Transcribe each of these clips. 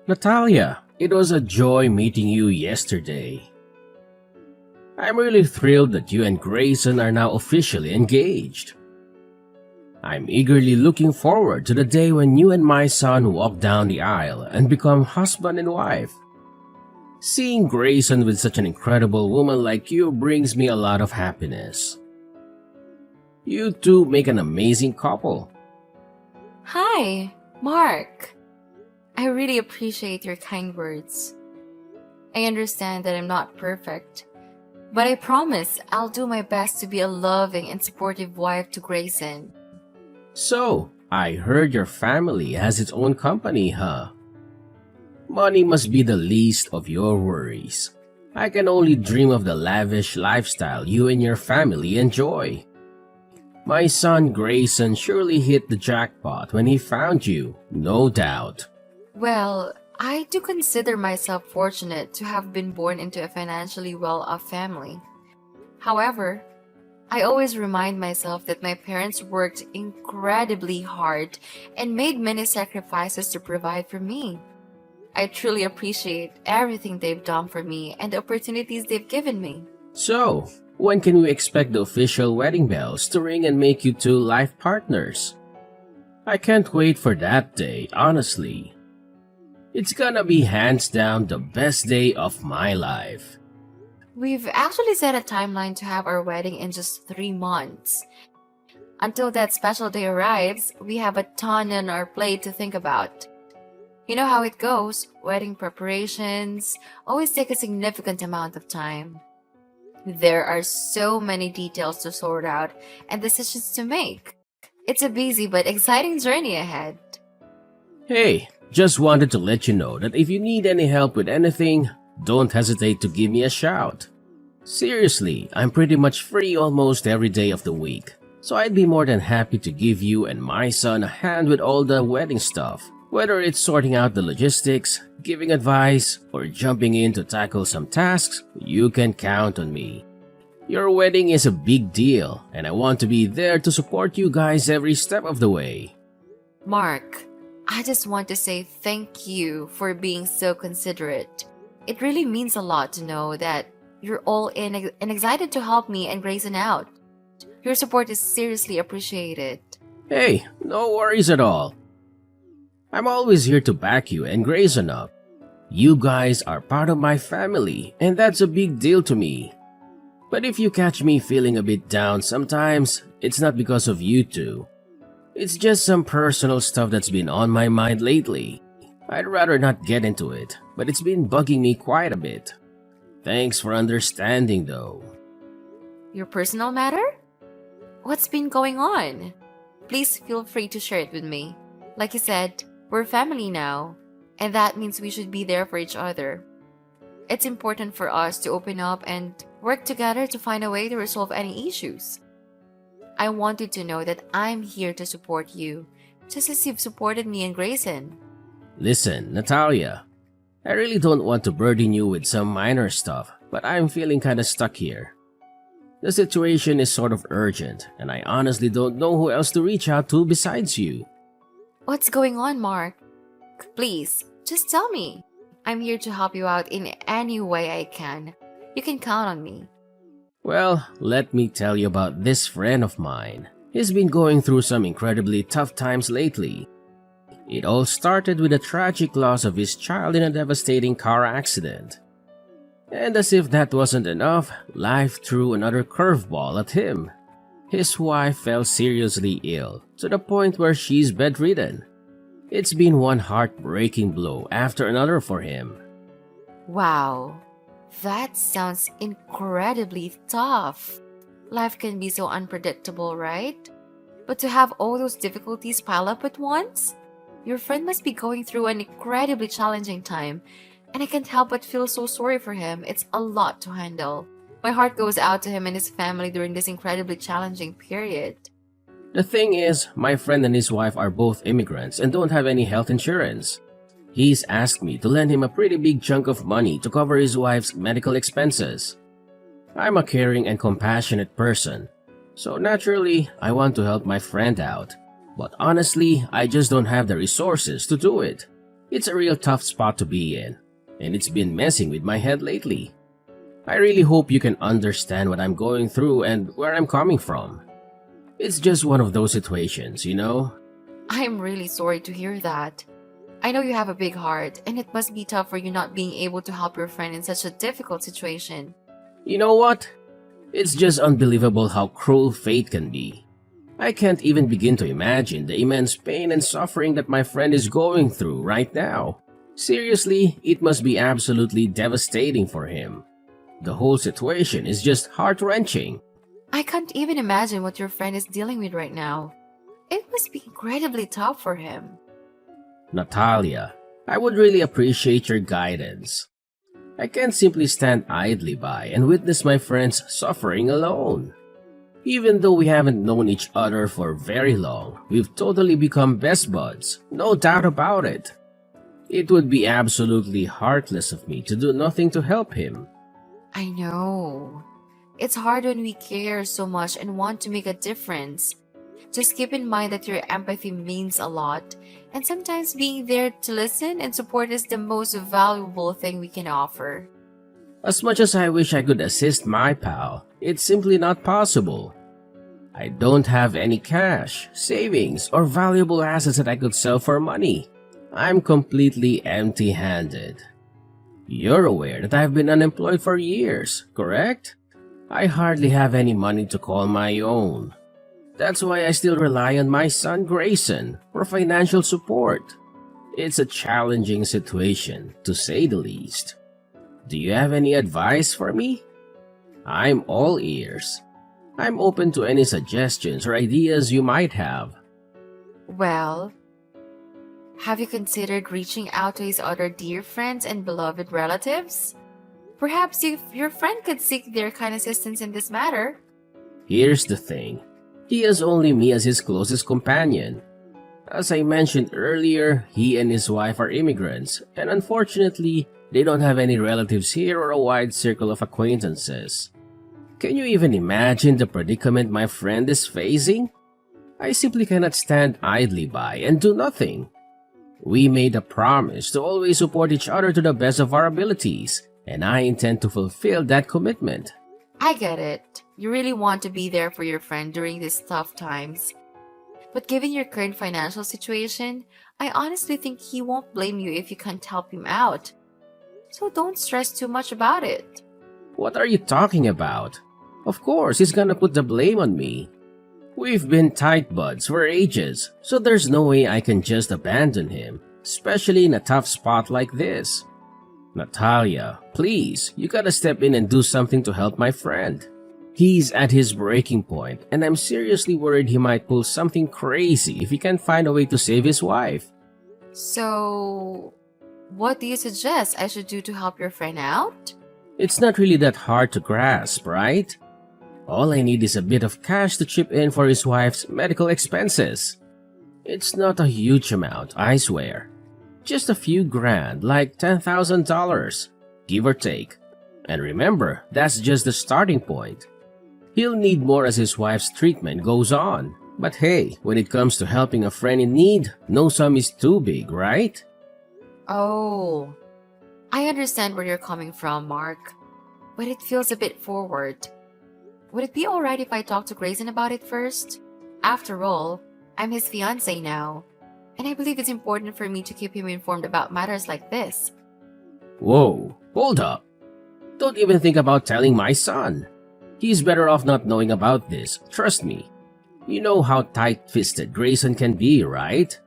Natalia, it was a joy meeting you yesterday. I'm really thrilled that you and Grayson are now officially engaged. I'm eagerly looking forward to the day when you and my son walk down the aisle and become husband and wife. Seeing Grayson with such an incredible woman like you brings me a lot of happiness. You two make an amazing couple. Hi, Mark. I really appreciate your kind words. I understand that I'm not perfect, but I promise I'll do my best to be a loving and supportive wife to Grayson. So, I heard your family has its own company, huh? Money must be the least of your worries. I can only dream of the lavish lifestyle you and your family enjoy. My son Grayson surely hit the jackpot when he found you, no doubt. Well, I do consider myself fortunate to have been born into a financially well-off family. However, I always remind myself that my parents worked incredibly hard and made many sacrifices to provide for me. I truly appreciate everything they've done for me and the opportunities they've given me. So, when can we expect the official wedding bells to ring and make you two life partners? I can't wait for that day, honestly. It's gonna be hands down the best day of my life. We've actually set a timeline to have our wedding in just 3 months. Until that special day arrives, we have a ton on our plate to think about. You know how it goes, wedding preparations always take a significant amount of time. There are so many details to sort out and decisions to make. It's a busy but exciting journey ahead. Hey, just wanted to let you know that if you need any help with anything, don't hesitate to give me a shout. Seriously, I'm pretty much free almost every day of the week, so I'd be more than happy to give you and my son a hand with all the wedding stuff. Whether it's sorting out the logistics, giving advice, or jumping in to tackle some tasks, you can count on me. Your wedding is a big deal, and I want to be there to support you guys every step of the way. Mark, I just want to say thank you for being so considerate. It really means a lot to know that you're all in and excited to help me and Grayson out. Your support is seriously appreciated. Hey, no worries at all. I'm always here to back you and Grayson up. You guys are part of my family, and that's a big deal to me. But if you catch me feeling a bit down sometimes, it's not because of you two. It's just some personal stuff that's been on my mind lately. I'd rather not get into it, but it's been bugging me quite a bit. Thanks for understanding though. Your personal matter? What's been going on? Please feel free to share it with me. Like you said, we're family now, and that means we should be there for each other. It's important for us to open up and work together to find a way to resolve any issues. I want you to know that I'm here to support you, just as you've supported me and Grayson. Listen, Natalia, I really don't want to burden you with some minor stuff, but I'm feeling kinda stuck here. The situation is sort of urgent, and I honestly don't know who else to reach out to besides you. What's going on, Mark? Please, just tell me. I'm here to help you out in any way I can. You can count on me. Well, let me tell you about this friend of mine. He's been going through some incredibly tough times lately. It all started with the tragic loss of his child in a devastating car accident. And as if that wasn't enough, life threw another curveball at him. His wife fell seriously ill, to the point where she's bedridden. It's been one heartbreaking blow after another for him. Wow, that sounds incredibly tough. Life can be so unpredictable, right? But to have all those difficulties pile up at once? Your friend must be going through an incredibly challenging time, and I can't help but feel so sorry for him. It's a lot to handle. My heart goes out to him and his family during this incredibly challenging period. The thing is, my friend and his wife are both immigrants and don't have any health insurance. He's asked me to lend him a pretty big chunk of money to cover his wife's medical expenses. I'm a caring and compassionate person, so naturally, I want to help my friend out. But honestly, I just don't have the resources to do it. It's a real tough spot to be in, and it's been messing with my head lately. I really hope you can understand what I'm going through and where I'm coming from. It's just one of those situations, you know? I'm really sorry to hear that. I know you have a big heart, and it must be tough for you not being able to help your friend in such a difficult situation. You know what? It's just unbelievable how cruel fate can be. I can't even begin to imagine the immense pain and suffering that my friend is going through right now. Seriously, it must be absolutely devastating for him. The whole situation is just heart-wrenching. I can't even imagine what your friend is dealing with right now. It must be incredibly tough for him. Natalia, I would really appreciate your guidance. I can't simply stand idly by and witness my friends suffering alone. Even though we haven't known each other for very long, we've totally become best buds, no doubt about it. It would be absolutely heartless of me to do nothing to help him. I know. It's hard when we care so much and want to make a difference. Just keep in mind that your empathy means a lot, and sometimes being there to listen and support is the most valuable thing we can offer. As much as I wish I could assist my pal, it's simply not possible. I don't have any cash, savings, or valuable assets that I could sell for money. I'm completely empty-handed. You're aware that I've been unemployed for years, correct? I hardly have any money to call my own. That's why I still rely on my son Grayson for financial support. It's a challenging situation, to say the least. Do you have any advice for me? I'm all ears. I'm open to any suggestions or ideas you might have. Well, have you considered reaching out to his other dear friends and beloved relatives? Perhaps your friend could seek their kind assistance in this matter. Here's the thing. He has only me as his closest companion. As I mentioned earlier, he and his wife are immigrants, and unfortunately, they don't have any relatives here or a wide circle of acquaintances. Can you even imagine the predicament my friend is facing? I simply cannot stand idly by and do nothing. We made a promise to always support each other to the best of our abilities, and I intend to fulfill that commitment. I get it. You really want to be there for your friend during these tough times. But given your current financial situation, I honestly think he won't blame you if you can't help him out. So don't stress too much about it. What are you talking about? Of course, he's gonna put the blame on me. We've been tight buds for ages, so there's no way I can just abandon him, especially in a tough spot like this. Natalia, please, you gotta step in and do something to help my friend. He's at his breaking point, and I'm seriously worried he might pull something crazy if he can't find a way to save his wife. So, what do you suggest I should do to help your friend out? It's not really that hard to grasp, right? All I need is a bit of cash to chip in for his wife's medical expenses. It's not a huge amount, I swear. Just a few grand, like $10,000, give or take. And remember, that's just the starting point. He'll need more as his wife's treatment goes on. But hey, when it comes to helping a friend in need, no sum is too big, right? Oh, I understand where you're coming from, Mark. But it feels a bit forward. Would it be alright if I talk to Grayson about it first? After all, I'm his fiancée now, and I believe it's important for me to keep him informed about matters like this. Whoa, hold up. Don't even think about telling my son. He's better off not knowing about this, trust me. You know how tight-fisted Grayson can be, right?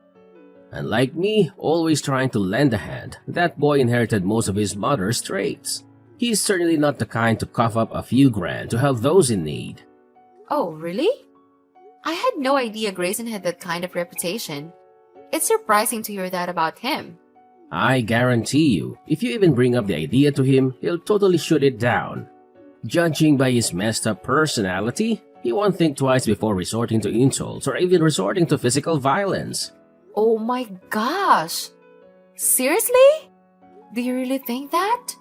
Unlike me, always trying to lend a hand, that boy inherited most of his mother's traits. He's certainly not the kind to cough up a few grand to help those in need. Oh, really? I had no idea Grayson had that kind of reputation. It's surprising to hear that about him. I guarantee you, if you even bring up the idea to him, he'll totally shoot it down. Judging by his messed up personality, he won't think twice before resorting to insults or even resorting to physical violence. Oh my gosh! Seriously? Do you really think that?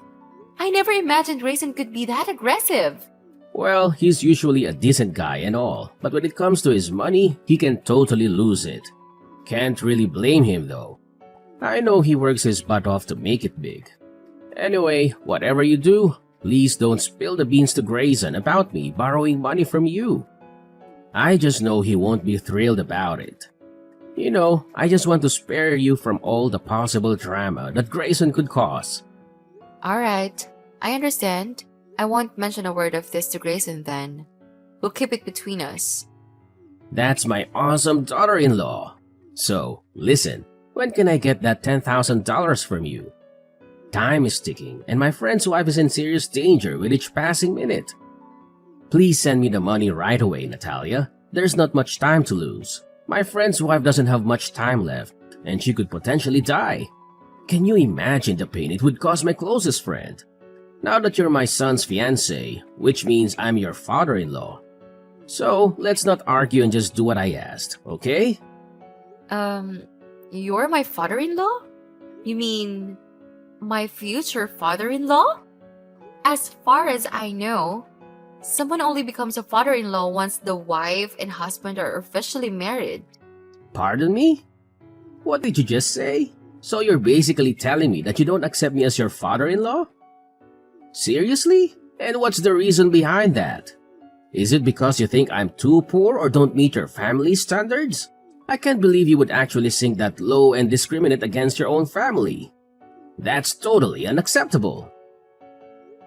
I never imagined Grayson could be that aggressive. Well, he's usually a decent guy and all, but when it comes to his money, he can totally lose it. Can't really blame him though. I know he works his butt off to make it big. Anyway, whatever you do, please don't spill the beans to Grayson about me borrowing money from you. I just know he won't be thrilled about it. You know, I just want to spare you from all the possible drama that Grayson could cause. Alright, I understand. I won't mention a word of this to Grayson then. We'll keep it between us. That's my awesome daughter-in-law. So, listen, when can I get that $10,000 from you? Time is ticking, and my friend's wife is in serious danger with each passing minute. Please send me the money right away, Natalia. There's not much time to lose. My friend's wife doesn't have much time left, and she could potentially die. Can you imagine the pain it would cause my closest friend? Now that you're my son's fiancée, which means I'm your father-in-law. So, let's not argue and just do what I asked, okay? You're my father-in-law? You mean my future father-in-law? As far as I know, someone only becomes a father-in-law once the wife and husband are officially married. Pardon me? What did you just say? So you're basically telling me that you don't accept me as your father-in-law? Seriously? And what's the reason behind that? Is it because you think I'm too poor or don't meet your family standards? I can't believe you would actually sink that low and discriminate against your own family. That's totally unacceptable.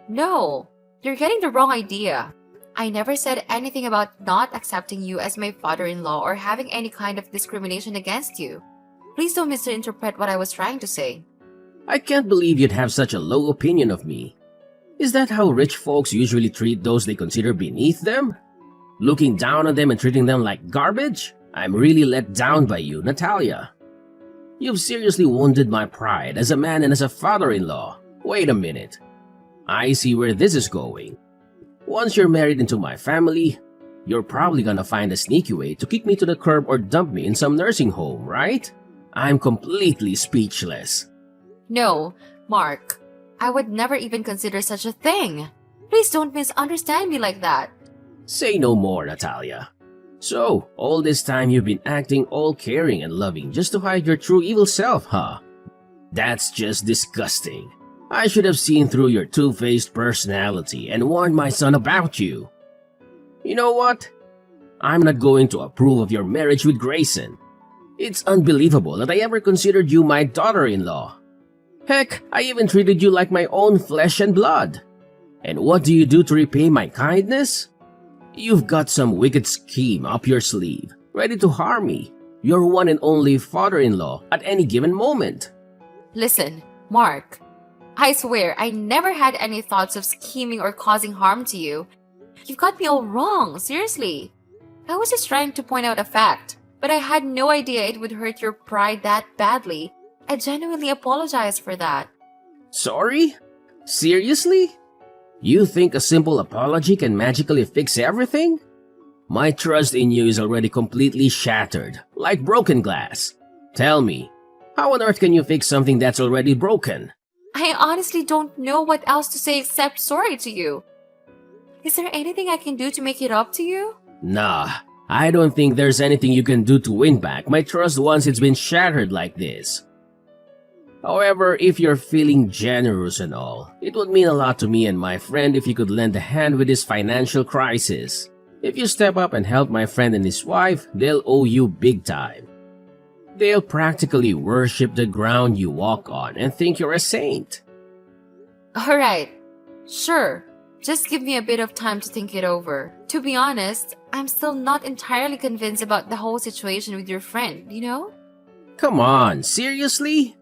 No, you're getting the wrong idea. I never said anything about not accepting you as my father-in-law or having any kind of discrimination against you. Please don't misinterpret what I was trying to say. I can't believe you'd have such a low opinion of me. Is that how rich folks usually treat those they consider beneath them? Looking down on them and treating them like garbage? I'm really let down by you, Natalia. You've seriously wounded my pride as a man and as a father-in-law. Wait a minute. I see where this is going. Once you're married into my family, you're probably gonna find a sneaky way to kick me to the curb or dump me in some nursing home, right? I'm completely speechless. No, Mark. I would never even consider such a thing. Please don't misunderstand me like that. Say no more, Natalia. So, all this time you've been acting all caring and loving just to hide your true evil self, huh? That's just disgusting. I should have seen through your two-faced personality and warned my son about you. You know what? I'm not going to approve of your marriage with Grayson. It's unbelievable that I ever considered you my daughter-in-law. Heck, I even treated you like my own flesh and blood. And what do you do to repay my kindness? You've got some wicked scheme up your sleeve, ready to harm me, your one and only father-in-law, at any given moment. Listen, Mark. I swear I never had any thoughts of scheming or causing harm to you. You've got me all wrong, seriously. I was just trying to point out a fact, but I had no idea it would hurt your pride that badly. I genuinely apologize for that. Sorry? Seriously? You think a simple apology can magically fix everything? My trust in you is already completely shattered, like broken glass. Tell me, how on earth can you fix something that's already broken? I honestly don't know what else to say except sorry to you. Is there anything I can do to make it up to you? Nah, I don't think there's anything you can do to win back my trust once it's been shattered like this. However, if you're feeling generous and all, it would mean a lot to me and my friend if you could lend a hand with this financial crisis. If you step up and help my friend and his wife, they'll owe you big time. They'll practically worship the ground you walk on and think you're a saint. Alright, sure. Just give me a bit of time to think it over. To be honest, I'm still not entirely convinced about the whole situation with your friend, you know? Come on, seriously?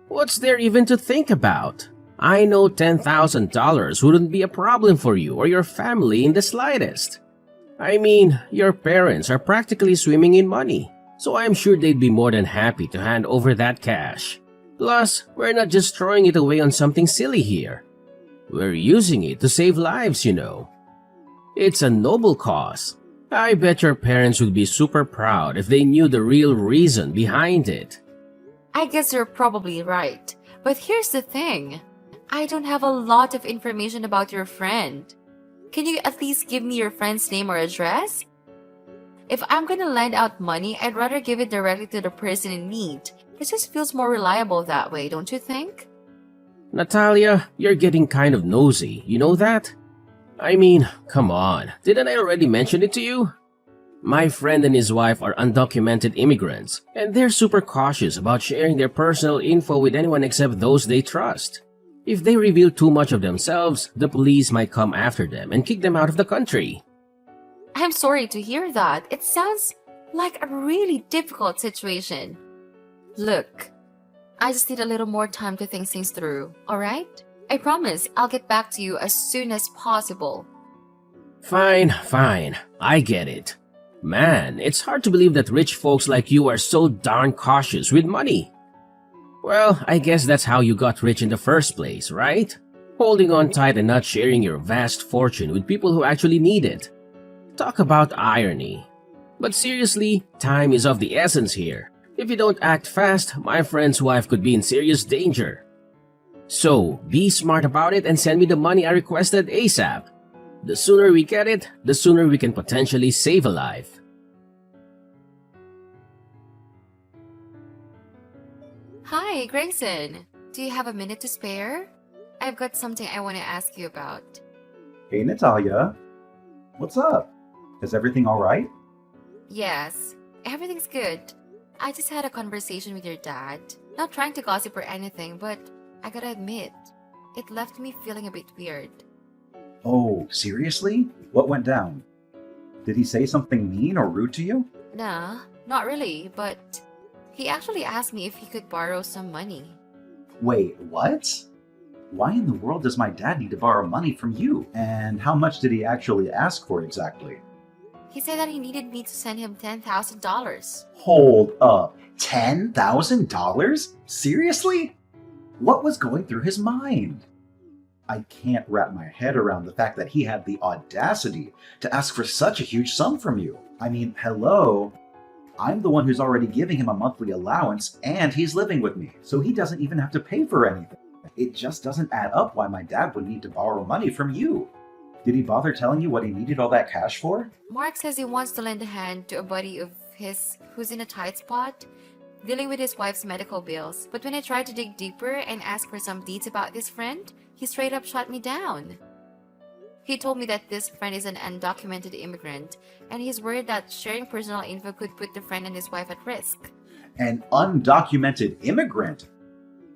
What's there even to think about? I know $10,000 wouldn't be a problem for you or your family in the slightest. I mean, your parents are practically swimming in money, so I'm sure they'd be more than happy to hand over that cash. Plus, we're not just throwing it away on something silly here. We're using it to save lives, you know. It's a noble cause. I bet your parents would be super proud if they knew the real reason behind it. I guess you're probably right. But here's the thing. I don't have a lot of information about your friend. Can you at least give me your friend's name or address? If I'm gonna lend out money, I'd rather give it directly to the person in need. It just feels more reliable that way, don't you think? Natalia, you're getting kind of nosy, you know that? I mean, come on, didn't I already mention it to you? My friend and his wife are undocumented immigrants, and they're super cautious about sharing their personal info with anyone except those they trust. If they reveal too much of themselves, the police might come after them and kick them out of the country. I'm sorry to hear that. It sounds like a really difficult situation. Look, I just need a little more time to think things through, alright? I promise I'll get back to you as soon as possible. Fine, fine, I get it. Man, it's hard to believe that rich folks like you are so darn cautious with money. Well, I guess that's how you got rich in the first place, right? Holding on tight and not sharing your vast fortune with people who actually need it. Talk about irony. But seriously, time is of the essence here. If you don't act fast, my friend's wife could be in serious danger. So, be smart about it and send me the money I requested ASAP. The sooner we get it, the sooner we can potentially save a life. Hi, Grayson. Do you have a minute to spare? I've got something I want to ask you about. Hey Natalia, what's up? Is everything alright? Yes, everything's good. I just had a conversation with your dad. Not trying to gossip or anything, but I gotta admit, it left me feeling a bit weird. Oh, seriously? What went down? Did he say something mean or rude to you? Nah, not really, but he actually asked me if he could borrow some money. Wait, what? Why in the world does my dad need to borrow money from you? And how much did he actually ask for exactly? He said that he needed me to send him $10,000. Hold up. $10,000? Seriously? What was going through his mind? I can't wrap my head around the fact that he had the audacity to ask for such a huge sum from you. I mean, hello? I'm the one who's already giving him a monthly allowance, and he's living with me, so he doesn't even have to pay for anything. It just doesn't add up why my dad would need to borrow money from you. Did he bother telling you what he needed all that cash for? Mark says he wants to lend a hand to a buddy of his who's in a tight spot, dealing with his wife's medical bills. But when I tried to dig deeper and ask for some deeds about this friend, he straight up shut me down. He told me that this friend is an undocumented immigrant, and he's worried that sharing personal info could put the friend and his wife at risk. An undocumented immigrant?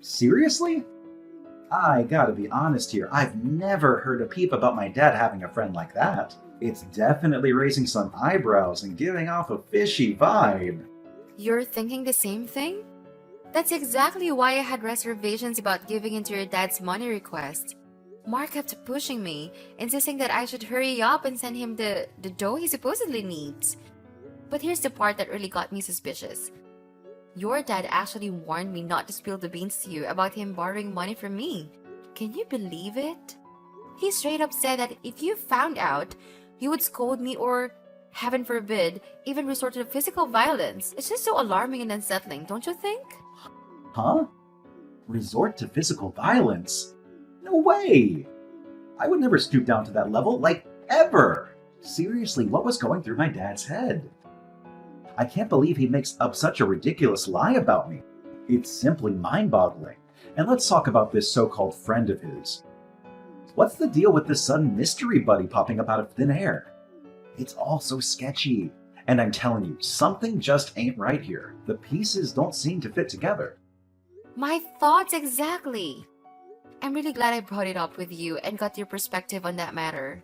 Seriously? I gotta be honest here, I've never heard a peep about my dad having a friend like that. It's definitely raising some eyebrows and giving off a fishy vibe. You're thinking the same thing? That's exactly why I had reservations about giving into your dad's money request. Mark kept pushing me, insisting that I should hurry up and send him the dough he supposedly needs. But here's the part that really got me suspicious. Your dad actually warned me not to spill the beans to you about him borrowing money from me. Can you believe it? He straight up said that if you found out, he would scold me or, heaven forbid, even resort to physical violence. It's just so alarming and unsettling, don't you think? Huh? Resort to physical violence? No way! I would never stoop down to that level, like, ever! Seriously, what was going through my dad's head? I can't believe he makes up such a ridiculous lie about me. It's simply mind-boggling. And let's talk about this so-called friend of his. What's the deal with this sudden mystery buddy popping up out of thin air? It's all so sketchy. And I'm telling you, something just ain't right here. The pieces don't seem to fit together. My thoughts exactly. I'm really glad I brought it up with you and got your perspective on that matter.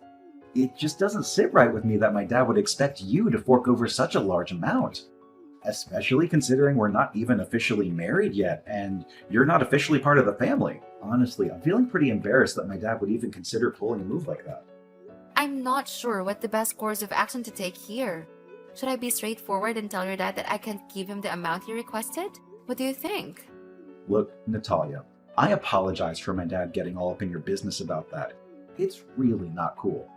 It just doesn't sit right with me that my dad would expect you to fork over such a large amount. Especially considering we're not even officially married yet, and you're not officially part of the family. Honestly, I'm feeling pretty embarrassed that my dad would even consider pulling a move like that. I'm not sure what the best course of action to take here. Should I be straightforward and tell your dad that I can't give him the amount he requested? What do you think? Look, Natalia, I apologize for my dad getting all up in your business about that. It's really not cool.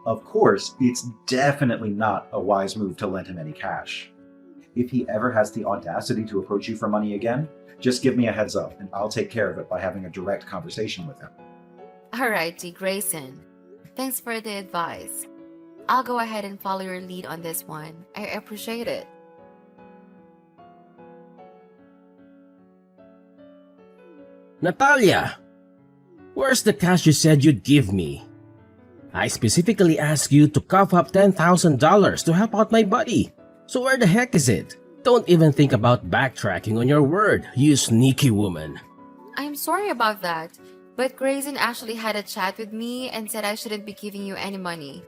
Of course, it's definitely not a wise move to lend him any cash. If he ever has the audacity to approach you for money again, just give me a heads up and I'll take care of it by having a direct conversation with him. Alrighty, Grayson. Thanks for the advice. I'll go ahead and follow your lead on this one. I appreciate it. Natalia! Where's the cash you said you'd give me? I specifically asked you to cough up $10,000 to help out my buddy. So where the heck is it? Don't even think about backtracking on your word, you sneaky woman. I'm sorry about that, but Grayson actually had a chat with me and said I shouldn't be giving you any money.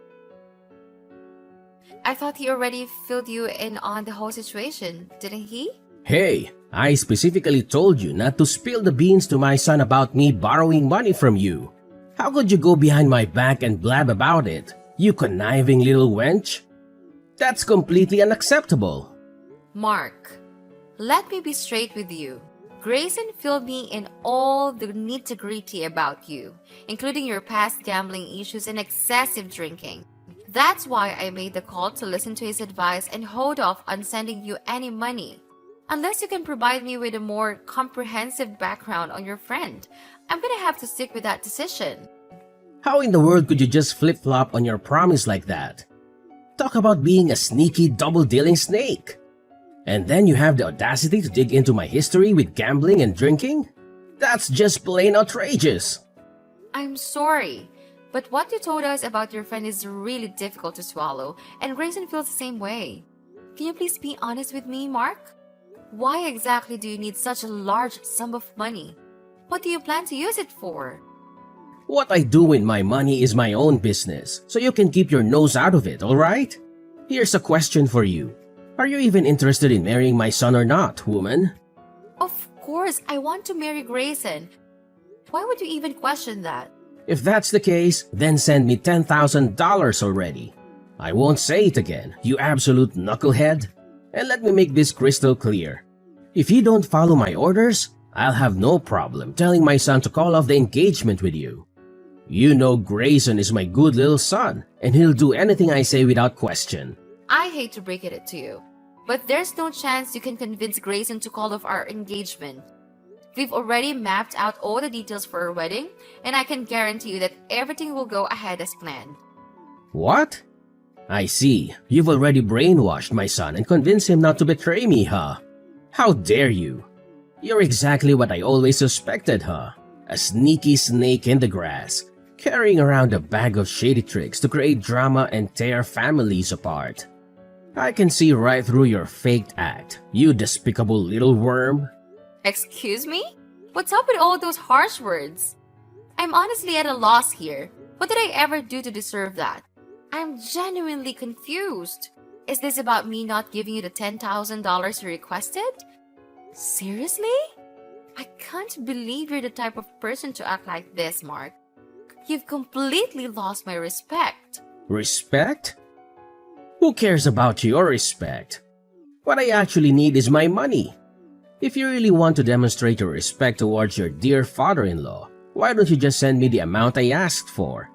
I thought he already filled you in on the whole situation, didn't he? Hey, I specifically told you not to spill the beans to my son about me borrowing money from you. How could you go behind my back and blab about it, you conniving little wench? That's completely unacceptable. Mark, let me be straight with you. Grayson filled me in all the nitty-gritty about you, including your past gambling issues and excessive drinking. That's why I made the call to listen to his advice and hold off on sending you any money. Unless you can provide me with a more comprehensive background on your friend, I'm gonna have to stick with that decision. How in the world could you just flip-flop on your promise like that? Talk about being a sneaky double-dealing snake. And then you have the audacity to dig into my history with gambling and drinking? That's just plain outrageous. I'm sorry, but what you told us about your friend is really difficult to swallow, and Grayson feels the same way. Can you please be honest with me, Mark? Why exactly do you need such a large sum of money? What do you plan to use it for? What I do with my money is my own business, so you can keep your nose out of it, alright? Here's a question for you. Are you even interested in marrying my son or not, woman? Of course, I want to marry Grayson. Why would you even question that? If that's the case, then send me $10,000 already. I won't say it again, you absolute knucklehead. And let me make this crystal clear. If you don't follow my orders, I'll have no problem telling my son to call off the engagement with you. You know Grayson is my good little son, and he'll do anything I say without question. I hate to break it to you, but there's no chance you can convince Grayson to call off our engagement. We've already mapped out all the details for our wedding, and I can guarantee you that everything will go ahead as planned. What? I see. You've already brainwashed my son and convinced him not to betray me, huh? How dare you? You're exactly what I always suspected, huh? A sneaky snake in the grass, carrying around a bag of shady tricks to create drama and tear families apart. I can see right through your faked act, you despicable little worm. Excuse me? What's up with all those harsh words? I'm honestly at a loss here. What did I ever do to deserve that? I'm genuinely confused. Is this about me not giving you the $10,000 you requested? Seriously? I can't believe you're the type of person to act like this, Mark. You've completely lost my respect. Respect? Who cares about your respect? What I actually need is my money. If you really want to demonstrate your respect towards your dear father-in-law, why don't you just send me the amount I asked for?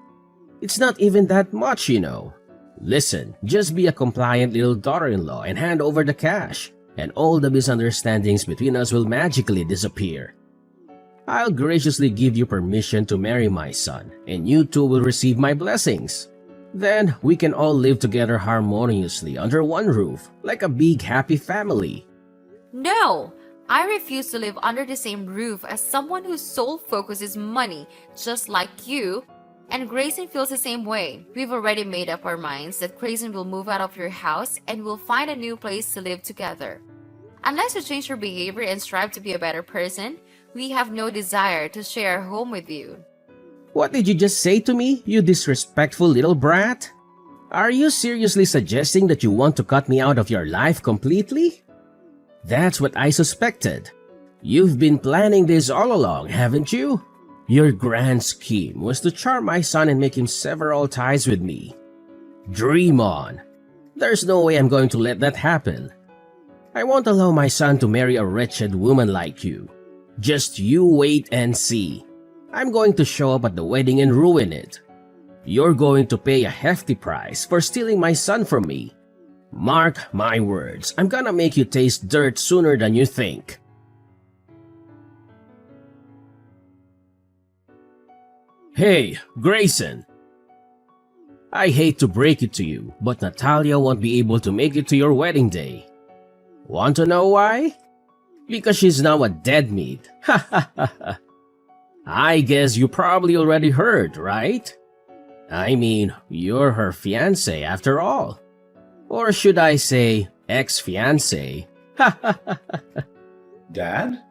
It's not even that much, you know. Listen, just be a compliant little daughter-in-law and hand over the cash, and all the misunderstandings between us will magically disappear. I'll graciously give you permission to marry my son, and you two will receive my blessings. Then we can all live together harmoniously under one roof, like a big happy family. No! I refuse to live under the same roof as someone whose sole focus is money, just like you. And Grayson feels the same way. We've already made up our minds that Grayson will move out of your house and we'll find a new place to live together. Unless you change your behavior and strive to be a better person, we have no desire to share a home with you. What did you just say to me, you disrespectful little brat? Are you seriously suggesting that you want to cut me out of your life completely? That's what I suspected. You've been planning this all along, haven't you? Your grand scheme was to charm my son and make him sever all ties with me. Dream on. There's no way I'm going to let that happen. I won't allow my son to marry a wretched woman like you. Just you wait and see. I'm going to show up at the wedding and ruin it. You're going to pay a hefty price for stealing my son from me. Mark my words, I'm gonna make you taste dirt sooner than you think. Hey, Grayson. I hate to break it to you, but Natalia won't be able to make it to your wedding day. Want to know why? Because she's now a dead meat. Ha ha ha ha. I guess you probably already heard, right? I mean, you're her fiancé after all. Or should I say, ex-fiancé? Dad?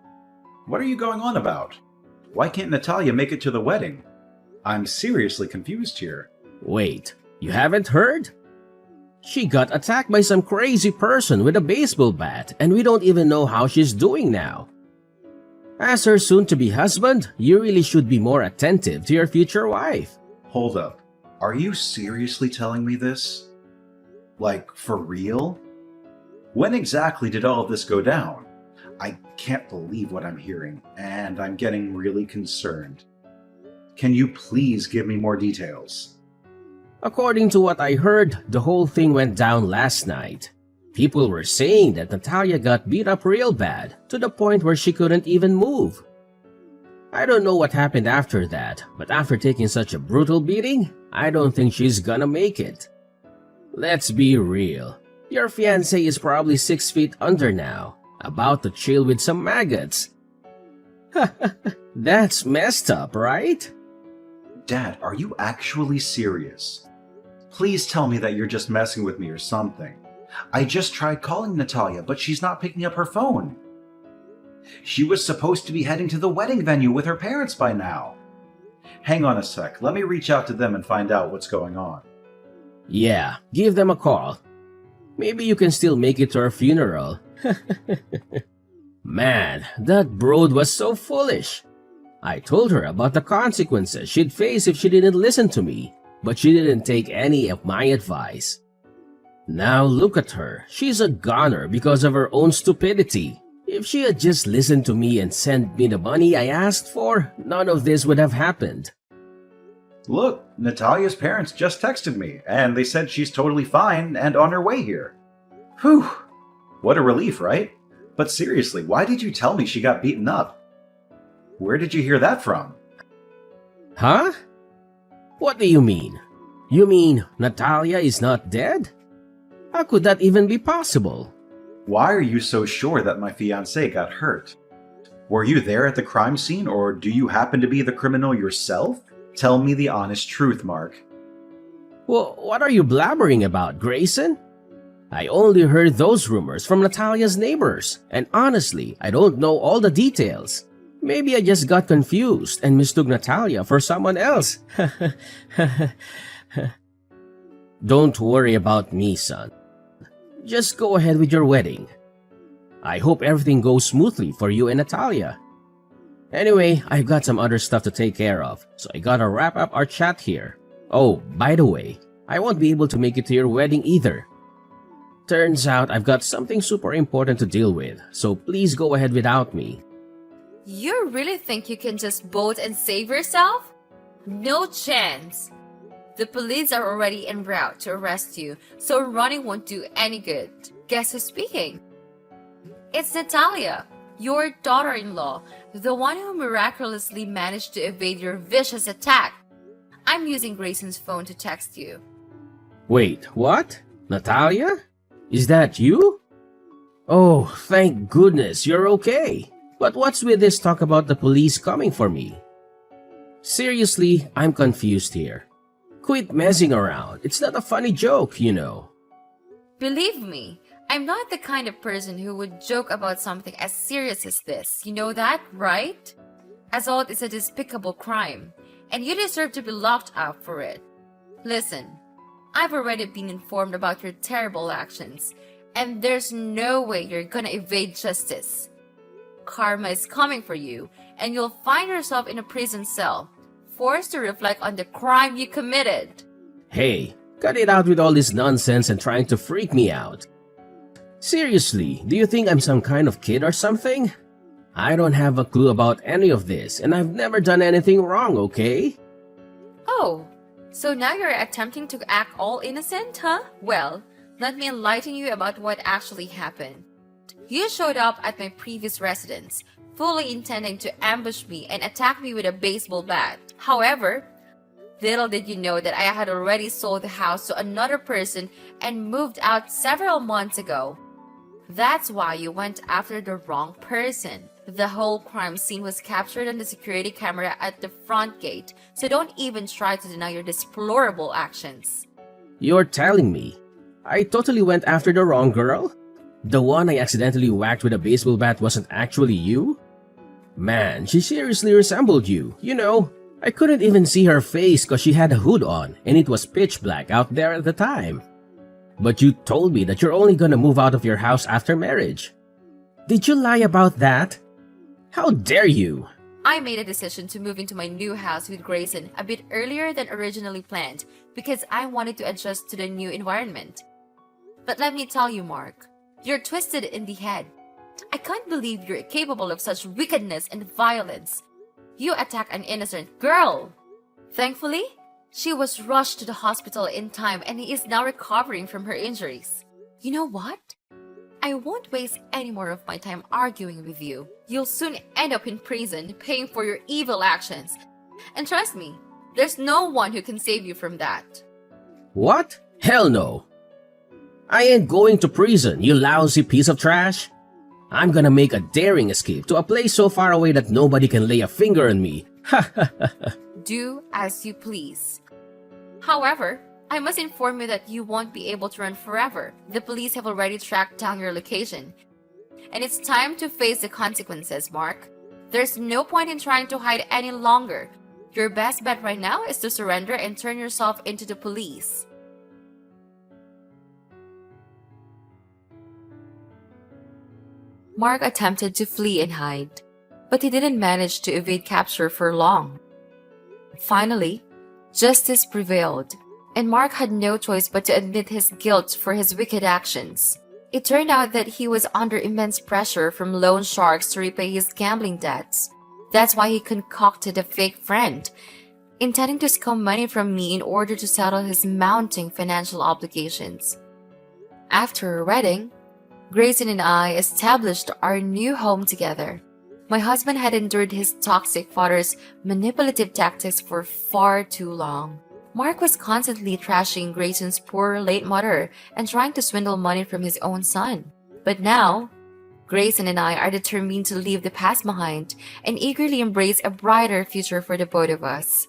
What are you going on about? Why can't Natalia make it to the wedding? I'm seriously confused here. Wait, you haven't heard? She got attacked by some crazy person with a baseball bat, and we don't even know how she's doing now. As her soon-to-be husband, you really should be more attentive to your future wife. Hold up. Are you seriously telling me this? Like, for real? When exactly did all of this go down? I can't believe what I'm hearing, and I'm getting really concerned. Can you please give me more details? According to what I heard, the whole thing went down last night. People were saying that Natalia got beat up real bad, to the point where she couldn't even move. I don't know what happened after that, but after taking such a brutal beating, I don't think she's gonna make it. Let's be real. Your fiancé is probably 6 feet under now, about to chill with some maggots. That's messed up, right? Dad, are you actually serious? Please tell me that you're just messing with me or something. I just tried calling Natalia, but she's not picking up her phone. She was supposed to be heading to the wedding venue with her parents by now. Hang on a sec, let me reach out to them and find out what's going on. Yeah, give them a call. Maybe you can still make it to her funeral. Man, that broad was so foolish. I told her about the consequences she'd face if she didn't listen to me, but she didn't take any of my advice. Now look at her, she's a goner because of her own stupidity. If she had just listened to me and sent me the money I asked for, none of this would have happened. Look, Natalia's parents just texted me, and they said she's totally fine and on her way here. Whew! What a relief, right? But seriously, why did you tell me she got beaten up? Where did you hear that from? Huh? What do you mean? You mean Natalia is not dead? How could that even be possible? Why are you so sure that my fiancé got hurt? Were you there at the crime scene, or do you happen to be the criminal yourself? Tell me the honest truth, Mark. Well, what are you blabbering about, Grayson? I only heard those rumors from Natalia's neighbors, and honestly, I don't know all the details. Maybe I just got confused and mistook Natalia for someone else. Don't worry about me, son. Just go ahead with your wedding. I hope everything goes smoothly for you and Natalia. Anyway, I've got some other stuff to take care of, so I gotta wrap up our chat here. Oh, by the way, I won't be able to make it to your wedding either. Turns out I've got something super important to deal with, so please go ahead without me. You really think you can just bolt and save yourself? No chance. The police are already en route to arrest you, so running won't do any good. Guess who's speaking? It's Natalia, your daughter-in-law, the one who miraculously managed to evade your vicious attack. I'm using Grayson's phone to text you. Wait, what? Natalia? Is that you? Oh, thank goodness you're okay. But what's with this talk about the police coming for me? Seriously, I'm confused here. Quit messing around. It's not a funny joke, you know. Believe me, I'm not the kind of person who would joke about something as serious as this. You know that, right? Assault is a despicable crime, and you deserve to be locked up for it. Listen, I've already been informed about your terrible actions, and there's no way you're gonna evade justice. Karma is coming for you, and you'll find yourself in a prison cell, forced to reflect on the crime you committed. Hey, cut it out with all this nonsense and trying to freak me out. Seriously, do you think I'm some kind of kid or something? I don't have a clue about any of this, and I've never done anything wrong, okay? Oh, so now you're attempting to act all innocent, huh? Well, let me enlighten you about what actually happened. You showed up at my previous residence, fully intending to ambush me and attack me with a baseball bat. However, little did you know that I had already sold the house to another person and moved out several months ago. That's why you went after the wrong person. The whole crime scene was captured on the security camera at the front gate, so don't even try to deny your deplorable actions. You're telling me I totally went after the wrong girl? The one I accidentally whacked with a baseball bat wasn't actually you? Man, she seriously resembled you. You know, I couldn't even see her face because she had a hood on and it was pitch black out there at the time. But you told me that you're only gonna move out of your house after marriage. Did you lie about that? How dare you? I made a decision to move into my new house with Grayson a bit earlier than originally planned because I wanted to adjust to the new environment. But let me tell you, Mark, you're twisted in the head. I can't believe you're capable of such wickedness and violence. You attack an innocent girl. Thankfully, she was rushed to the hospital in time and is now recovering from her injuries. You know what? I won't waste any more of my time arguing with you. You'll soon end up in prison paying for your evil actions. And trust me, there's no one who can save you from that. What? Hell no. I ain't going to prison, you lousy piece of trash. I'm gonna make a daring escape to a place so far away that nobody can lay a finger on me. Ha ha ha ha. Do as you please. However, I must inform you that you won't be able to run forever. The police have already tracked down your location. And it's time to face the consequences, Mark. There's no point in trying to hide any longer. Your best bet right now is to surrender and turn yourself into the police. Mark attempted to flee and hide, but he didn't manage to evade capture for long. Finally, justice prevailed, and Mark had no choice but to admit his guilt for his wicked actions. It turned out that he was under immense pressure from loan sharks to repay his gambling debts. That's why he concocted a fake friend, intending to scam money from me in order to settle his mounting financial obligations. After our wedding, Grayson and I established our new home together. My husband had endured his toxic father's manipulative tactics for far too long. Mark was constantly trashing Grayson's poor late mother and trying to swindle money from his own son. But now, Grayson and I are determined to leave the past behind and eagerly embrace a brighter future for the both of us.